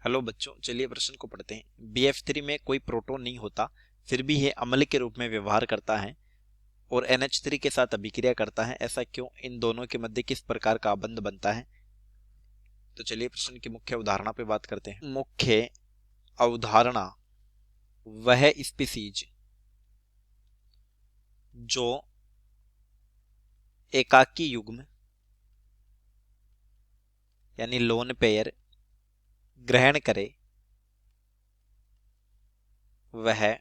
Hello बच्चों, चलिए प्रश्न को पढ़ते हैं। BF3 में कोई प्रोटॉन नहीं होता, फिर भी यह अम्ल के रूप में व्यवहार करता है और NH3 के साथ अभिक्रिया करता है। ऐसा क्यों? इन दोनों के मध्य किस प्रकार का बंध बनता है? तो चलिए प्रश्न की मुख्य अवधारणा पे बात करते हैं। मुख्य अवधारणा वह स्पीसीज जो एकाकी युग्म यानी लोन पेयर ग्रहण करे वह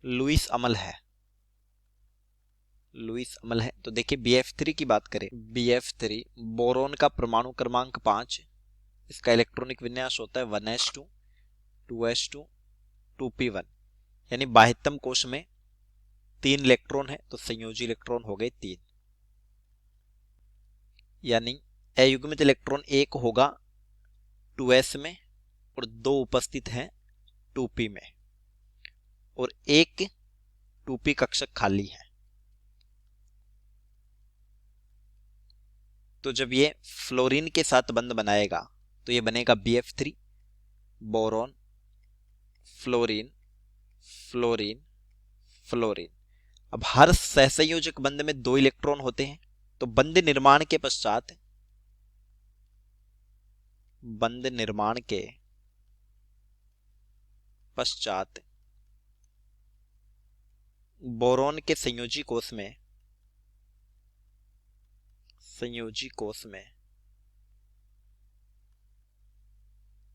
लुईस अम्ल है। लुईस अम्ल है। तो देखिए BF3 की बात करें, BF3 बोरोन का परमाणु क्रमांक 5, इसका इलेक्ट्रॉनिक विन्यास होता है 1s2 2s2 2p1, यानी बाह्यतम कोश में 3 इलेक्ट्रॉन है तो संयोजी इलेक्ट्रॉन हो गए 3, यानी अयुग्मित इलेक्ट्रॉन 1 होगा 2s में और 2 उपस्थित हैं 2p में और एक 2p कक्षक खाली है। तो जब ये फ्लोरीन के साथ बंध बनाएगा तो ये बनेगा BF3 boron fluorine fluorine fluorine. अब हर सहसंयोजक बंध में 2 इलेक्ट्रॉन होते हैं, तो बंध निर्माण के पश्चात बोरोन के संयोजी कोष में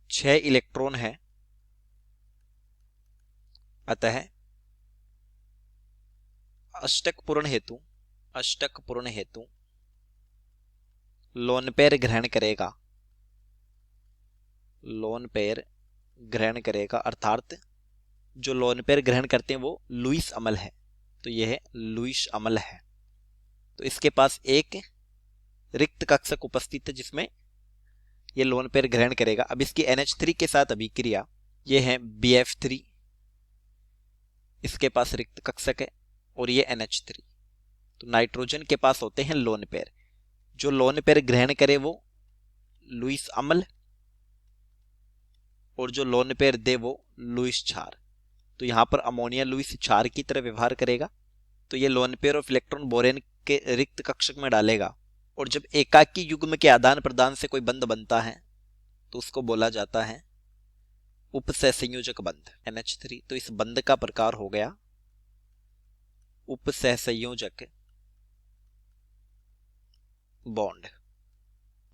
6 इलेक्ट्रॉन है। अतः अष्टक पूर्ण हेतु लोन पेयर ग्रहण करेगा, अर्थात जो लोन पेयर ग्रहण करते हैं वो लुईस अम्ल है। तो यह है लुईस अम्ल है। तो इसके पास एक रिक्त कक्षक उपस्थित है जिसमें ये लोन पेयर ग्रहण करेगा। अब इसकी NH3 के साथ अभिक्रिया, ये है BF3, इसके पास रिक्त कक्षक है और ये NH3। तो नाइट्रोजन के पास होते हैं लोन पेयर, जो लोन पेयर ग्रहण करे वो लुईस अम्ल और जो लोन पेयर दे वो लुईस क्षार। तो यहां पर अमोनिया लुईस क्षार की तरह व्यवहार करेगा। तो ये lone pair of electron borane के रिक्त कक्षक में डालेगा और जब एकाकी युग्म के आदान प्रदान से कोई बंध बनता है तो उसको बोला जाता है उपसहसंयोजक बंध NH3। तो इस बंध का प्रकार हो गया उपसहसंयोजक बॉन्ड।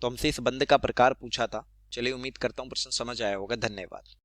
तो हमसे इस बंध का प्रकार पूछा था। चलिए, उम्मीद करता हूं प्रश्न समझ आया होगा। धन्यवाद।